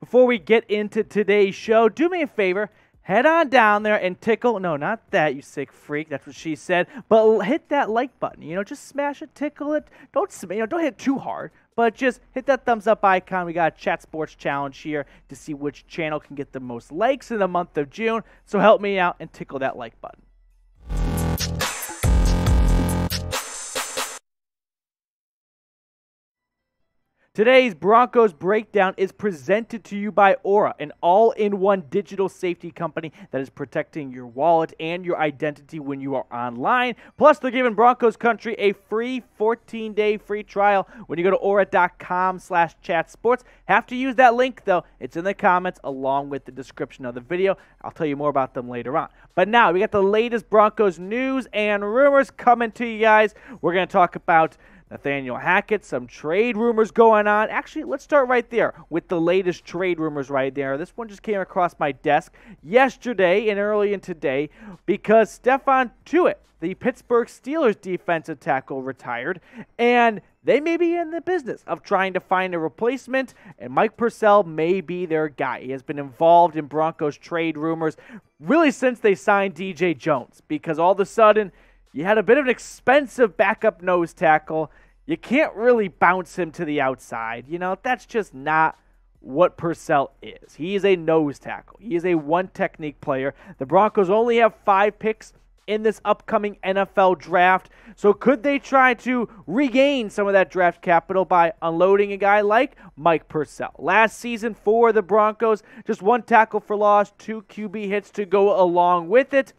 Before we get into today's show, do me a favor. Head on down there and tickle. No, not that, you sick freak. That's what she said. But hit that like button. Just smash it, tickle it. Don't hit it too hard, but just hit that thumbs up icon. We got a Chat Sports Challenge here to see which channel can get the most likes in the month of June. So help me out and tickle that like button. Today's Broncos Breakdown is presented to you by Aura, an all-in-one digital safety company that is protecting your wallet and your identity when you are online. Plus, they're giving Broncos Country a free 14-day free trial when you go to aura.com/chatsports. Have to use that link, though. It's in the comments along with the description of the video. I'll tell you more about them later on. But now, we got the latest Broncos news and rumors coming to you guys. We're going to talk about Nathaniel Hackett, some trade rumors going on. Actually, let's start right there with the latest trade rumors right there. This one just came across my desk yesterday and early in today because Stephon Tuitt, the Pittsburgh Steelers defensive tackle, retired, and they may be in the business of trying to find a replacement, and Mike Purcell may be their guy. He has been involved in Broncos trade rumors really since they signed DJ Jones, because all of a sudden you had a bit of an expensive backup nose tackle. You can't really bounce him to the outside. That's just not what Purcell is. He is a nose tackle. He is a one-technique player. The Broncos only have 5 picks in this upcoming NFL draft. So could they try to regain some of that draft capital by unloading a guy like Mike Purcell? Last season for the Broncos, just 1 tackle for loss, 2 QB hits to go along with it.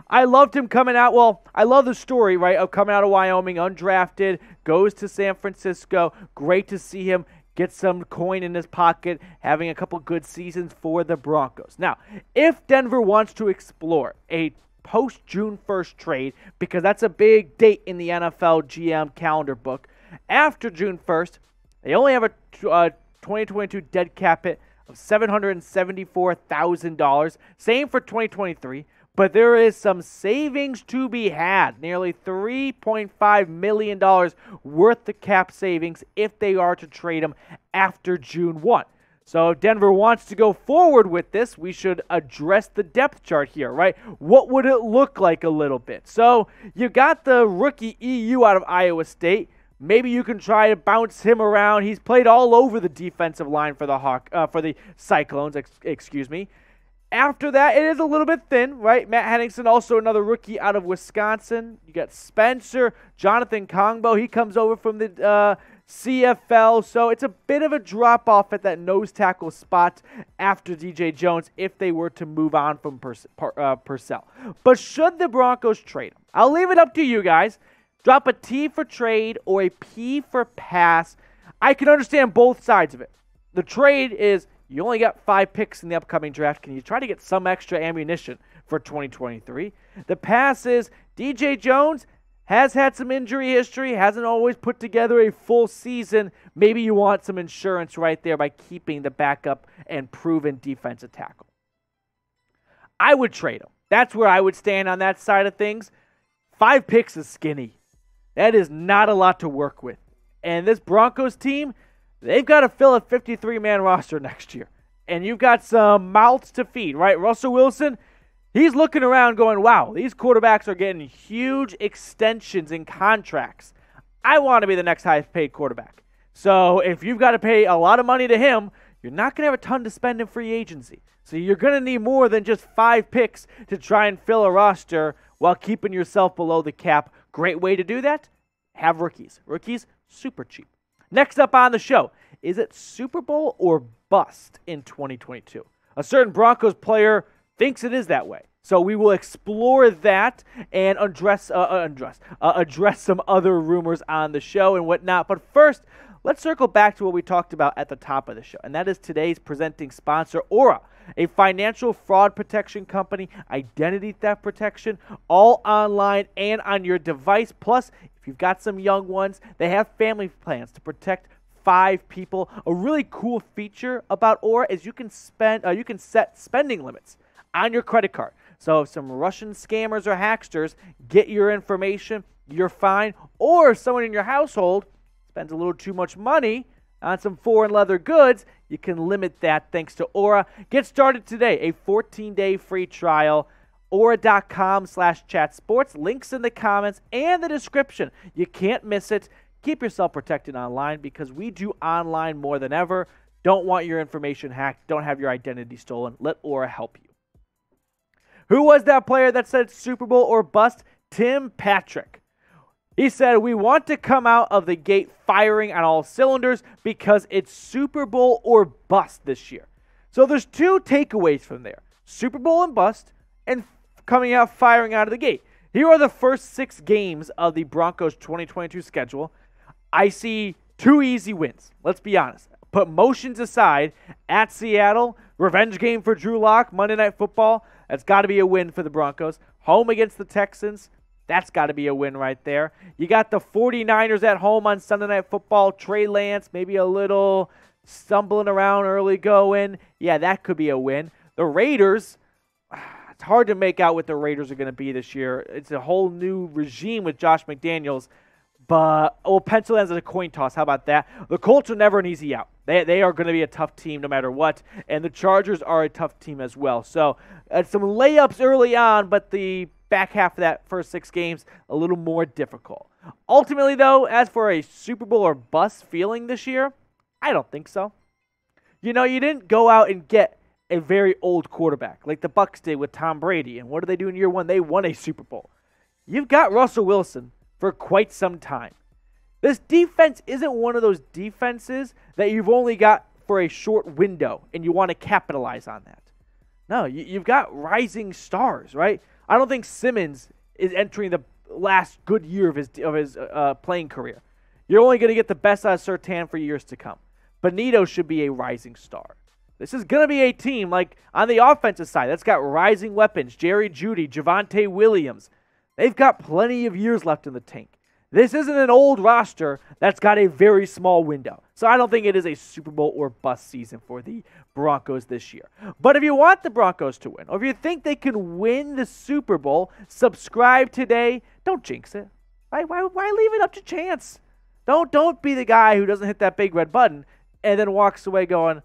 I loved him coming out. Well, I love the story, right, of coming out of Wyoming, undrafted, goes to San Francisco. Great to see him get some coin in his pocket, having a couple good seasons for the Broncos. Now, if Denver wants to explore a post-June 1st trade, because that's a big date in the NFL GM calendar book, after June 1st, they only have a 2022 dead cap hit of $774,000. Same for 2023. But there is some savings to be had, nearly $3.5 million worth of cap savings if they are to trade him after June 1. So if Denver wants to go forward with this, we should address the depth chart here, right? What would it look like a little bit? So you got the rookie EU out of Iowa State. Maybe you can try to bounce him around. He's played all over the defensive line for the Cyclones, excuse me. After that, it is a little bit thin, right? Matt Henningsen, also another rookie out of Wisconsin. You got Spencer, Jonathan Kongbo. He comes over from the CFL. So it's a bit of a drop-off at that nose tackle spot after DJ Jones if they were to move on from Purcell. But should the Broncos trade him? I'll leave it up to you guys. Drop a T for trade or a P for pass. I can understand both sides of it. The trade is, you only got 5 picks in the upcoming draft. Can you try to get some extra ammunition for 2023? The pass is, DJ Jones has had some injury history, hasn't always put together a full season. Maybe you want some insurance right there by keeping the backup and proven defensive tackle. I would trade him. That's where I would stand on that side of things. 5 picks is skinny. That is not a lot to work with. And this Broncos team, they've got to fill a 53-man roster next year. And you've got some mouths to feed, right? Russell Wilson, he's looking around going, wow, these quarterbacks are getting huge extensions in contracts. I want to be the next highest paid quarterback. So if you've got to pay a lot of money to him, you're not going to have a ton to spend in free agency. So you're going to need more than just 5 picks to try and fill a roster while keeping yourself below the cap. Great way to do that? Have rookies. Rookies, super cheap. Next up on the show, is it Super Bowl or bust in 2022? A certain Broncos player thinks it is that way. So we will explore that and address some other rumors on the show and whatnot. But first, let's circle back to what we talked about at the top of the show, and that is today's presenting sponsor, Aura, a financial fraud protection company, identity theft protection, all online and on your device. Plus, if you've got some young ones, they have family plans to protect 5 people. A really cool feature about Aura is you can set spending limits on your credit card. So if some Russian scammers or hacksters get your information, you're fine. Or if someone in your household spends a little too much money, on some foreign leather goods, you can limit that thanks to Aura. Get started today, a 14-day free trial. Aura.com/chatsports. Links in the comments and the description. You can't miss it. Keep yourself protected online because we do online more than ever. Don't want your information hacked. Don't have your identity stolen. Let Aura help you. Who was that player that said Super Bowl or bust? Tim Patrick. He said, we want to come out of the gate firing on all cylinders because it's Super Bowl or bust this year. So there's two takeaways from there. Super Bowl and bust, and coming out firing out of the gate. Here are the first 6 games of the Broncos 2022 schedule. I see 2 easy wins. Let's be honest. Put motions aside, at Seattle, revenge game for Drew Lock, Monday Night Football. That's got to be a win for the Broncos. Home against the Texans. That's got to be a win right there. You got the 49ers at home on Sunday Night Football. Trey Lance, maybe a little stumbling around early going. Yeah, that could be a win. The Raiders, it's hard to make out what the Raiders are going to be this year. It's a whole new regime with Josh McDaniels. But we'll pencil as a coin toss. How about that? The Colts are never an easy out. They are going to be a tough team no matter what. And the Chargers are a tough team as well. So some layups early on, but the back half of that first 6 games, a little more difficult. Ultimately, though, as for a Super Bowl or bust feeling this year, I don't think so. You know, you didn't go out and get a very old quarterback like the Bucs did with Tom Brady. And what did they do in year 1? They won a Super Bowl. You've got Russell Wilson for quite some time. This defense isn't one of those defenses that you've only got for a short window and you want to capitalize on that. No, you've got rising stars, right? I don't think Simmons is entering the last good year of his playing career. You're only going to get the best out of Surtain for years to come. Benito should be a rising star. This is going to be a team, like on the offensive side, that's got rising weapons. Jerry Jeudy, Javonte Williams. They've got plenty of years left in the tank. This isn't an old roster that's got a very small window. So I don't think it is a Super Bowl or bust season for the Broncos this year. But if you want the Broncos to win, or if you think they can win the Super Bowl, subscribe today. Don't jinx it. Why leave it up to chance? Don't be the guy who doesn't hit that big red button and then walks away going,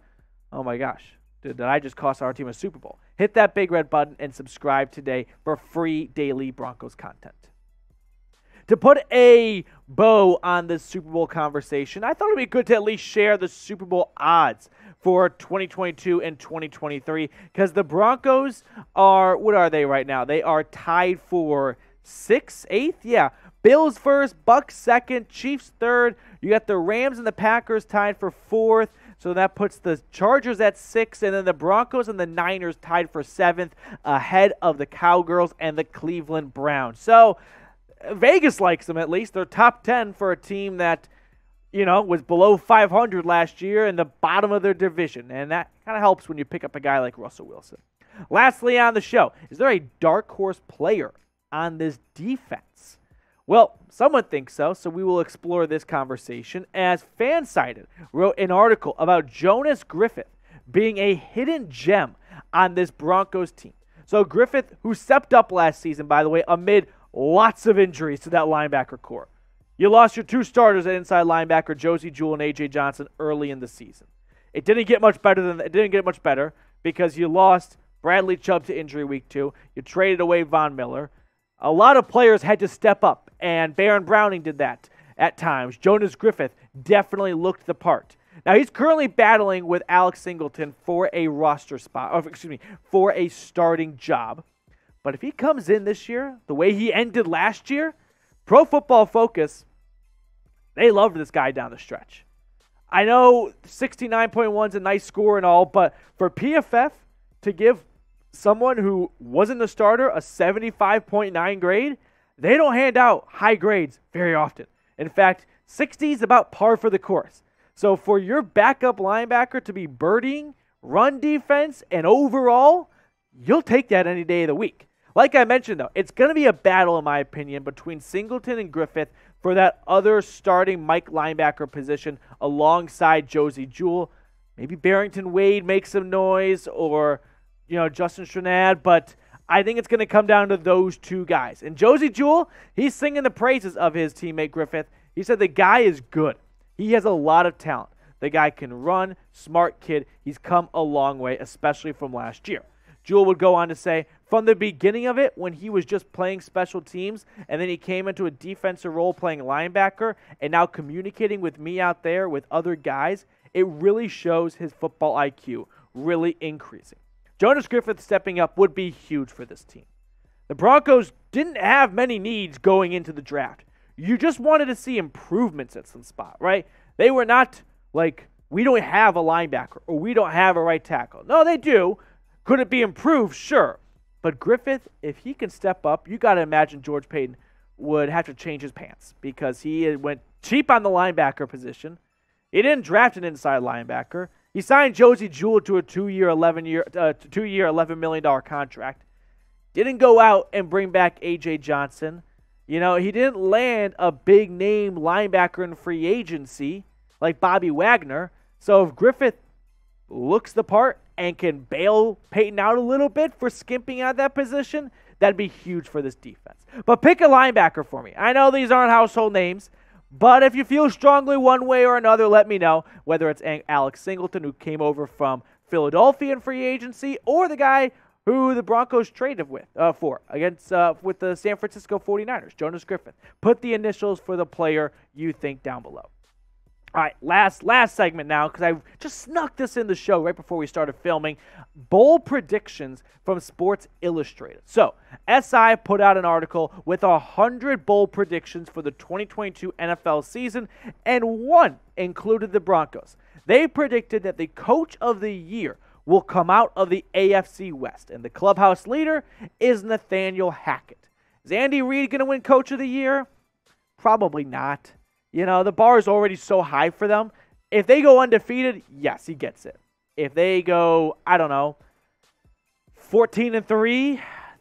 oh my gosh, did I just cost our team a Super Bowl? Hit that big red button and subscribe today for free daily Broncos content. To put a bow on this Super Bowl conversation, I thought it would be good to at least share the Super Bowl odds for 2022 and 2023 because the Broncos are, what are they right now? They are tied for 8th? Yeah. Bills first, Bucs second, Chiefs third. You got the Rams and the Packers tied for 4th. So that puts the Chargers at 6th, and then the Broncos and the Niners tied for 7th, ahead of the Cowgirls and the Cleveland Browns. So Vegas likes them at least. They're top 10 for a team that, you know, was below 500 last year in the bottom of their division, and that kind of helps when you pick up a guy like Russell Wilson. Lastly on the show, is there a dark horse player on this defense? Well, someone thinks so we will explore this conversation as Fansided wrote an article about Jonas Griffith being a hidden gem on this Broncos team. So Griffith, who stepped up last season, by the way, amid lots of injuries to that linebacker core. You lost your 2 starters at inside linebacker, Josie Jewell and A.J. Johnson, early in the season. It didn't get much better because you lost Bradley Chubb to injury week 2. You traded away Von Miller. A lot of players had to step up, and Baron Browning did that at times. Jonas Griffith definitely looked the part. Now, he's currently battling with Alex Singleton for a roster spot, for a starting job. But if he comes in this year, the way he ended last year, Pro Football Focus, they loved this guy down the stretch. I know 69.1 is a nice score and all, but for PFF to give someone who wasn't a starter a 75.9 grade, they don't hand out high grades very often. In fact, 60 is about par for the course. So for your backup linebacker to be birding, run defense, and overall, you'll take that any day of the week. Like I mentioned, though, it's going to be a battle, in my opinion, between Singleton and Griffith for that other starting Mike linebacker position alongside Josie Jewell. Maybe Barrington Wade makes some noise, or Justin Simmons, but I think it's going to come down to those 2 guys. And Josie Jewell, he's singing the praises of his teammate Griffith. He said the guy is good. He has a lot of talent. The guy can run, smart kid. He's come a long way, especially from last year. Jewell would go on to say, from the beginning of it, when he was just playing special teams, and then he came into a defensive role playing linebacker, and now communicating with me out there with other guys, it really shows his football IQ really increasing. Jonas Griffith stepping up would be huge for this team. The Broncos didn't have many needs going into the draft. You just wanted to see improvements at some spot, right? They were not like, we don't have a linebacker or we don't have a right tackle. No, they do. Could it be improved? Sure. But Griffith, if he can step up, you got to imagine George Paton would have to change his pants because he went cheap on the linebacker position. He didn't draft an inside linebacker. He signed Josie Jewell to a two-year, $11 million contract. Didn't go out and bring back A.J. Johnson. He didn't land a big-name linebacker in free agency like Bobby Wagner. So if Griffith looks the part and can bail Paton out a little bit for skimping out that position, that'd be huge for this defense. But pick a linebacker for me. I know these aren't household names, but if you feel strongly one way or another, let me know. Whether it's Alex Singleton, who came over from Philadelphia in free agency, or the guy who the Broncos traded with the San Francisco 49ers, Jonas Griffith. Put the initials for the player you think down below. All right, last segment now, because I just snuck this in the show right before we started filming. Bold predictions from Sports Illustrated. So, SI put out an article with 100 bold predictions for the 2022 NFL season, and one included the Broncos. They predicted that the Coach of the Year will come out of the AFC West, and the clubhouse leader is Nathaniel Hackett. Is Andy Reid going to win Coach of the Year? Probably not. The bar is already so high for them. If they go undefeated, yes, he gets it. If they go, 14-3,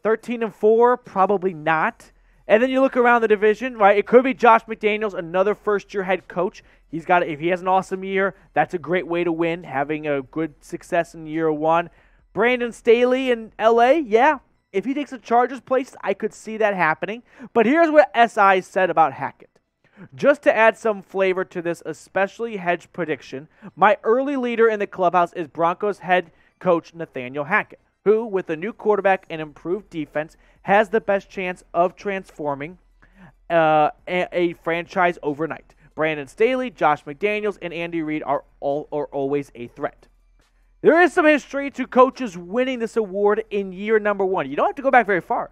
13-4, probably not. And then you look around the division, right? It could be Josh McDaniels, another first-year head coach. If he has an awesome year, that's a great way to win, having a good success in year one. Brandon Staley in LA, yeah. If he takes the Chargers' place, I could see that happening. But here's what SI said about Hackett. Just to add some flavor to this especially hedged prediction, my early leader in the clubhouse is Broncos head coach Nathaniel Hackett, who, with a new quarterback and improved defense, has the best chance of transforming a franchise overnight. Brandon Staley, Josh McDaniels, and Andy Reid are always a threat. There is some history to coaches winning this award in year number one. You don't have to go back very far.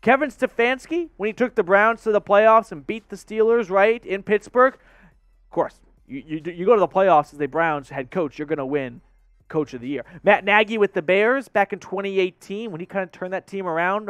Kevin Stefanski, when he took the Browns to the playoffs and beat the Steelers, right, in Pittsburgh. Of course, you go to the playoffs as the Browns head coach, you're going to win Coach of the Year. Matt Nagy with the Bears back in 2018 when he kind of turned that team around.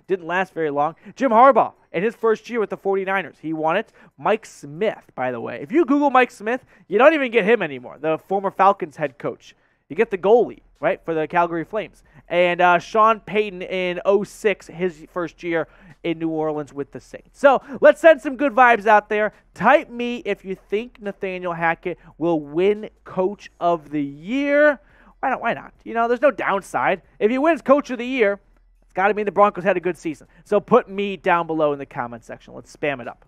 Didn't last very long. Jim Harbaugh in his first year with the 49ers. He won it. Mike Smith, by the way. If you Google Mike Smith, you don't even get him anymore, the former Falcons head coach. You get the goalie, right, for the Calgary Flames. And Sean Payton in 2006, his first year in New Orleans with the Saints. So let's send some good vibes out there. Type me if you think Nathaniel Hackett will win Coach of the Year. Why not? There's no downside. If he wins Coach of the Year, it's got to mean the Broncos had a good season. So put me down below in the comment section. Let's spam it up.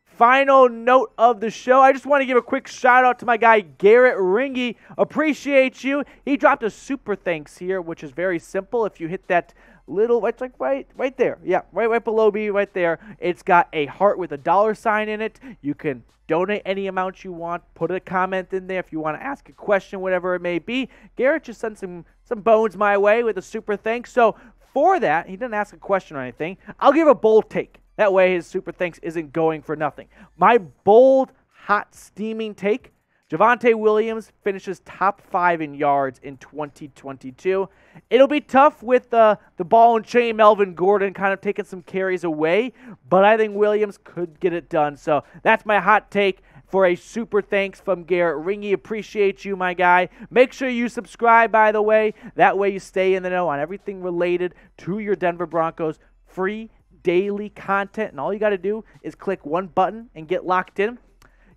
Final note of the show, I just want to give a quick shout out to my guy Garrett Ringy. Appreciate you. He dropped a super thanks here, which is very simple. If you hit that little, it's like right there. Yeah, right below me, right there. It's got a heart with a $sign in it. You can donate any amount you want. Put a comment in there if you want to ask a question, whatever it may be. Garrett just sent some bones my way with a super thanks. So for that, he didn't ask a question or anything. I'll give a bold take. That way his super thanks isn't going for nothing. My bold, hot, steaming take, Javonte Williams finishes top 5 in yards in 2022. It'll be tough with the ball and chain Melvin Gordon kind of taking some carries away, but I think Williams could get it done. So that's my hot take for a super thanks from Garrett Ringy. Appreciate you, my guy. Make sure you subscribe, by the way. That way you stay in the know on everything related to your Denver Broncos. Free daily content, and all you got to do is click one button and get locked in.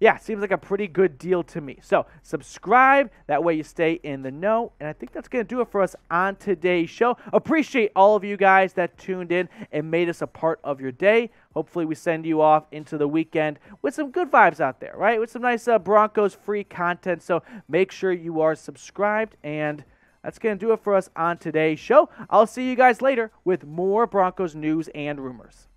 yeah, seems like a pretty good deal to me. So subscribe. That way you stay in the know. And I think that's going to do it for us on today's show. Appreciate all of you guys that tuned in and made us a part of your day. Hopefully we send you off into the weekend with some good vibes out there, right? With some nice Broncos free content. So make sure you are subscribed. And that's going to do it for us on today's show. I'll see you guys later with more Broncos news and rumors.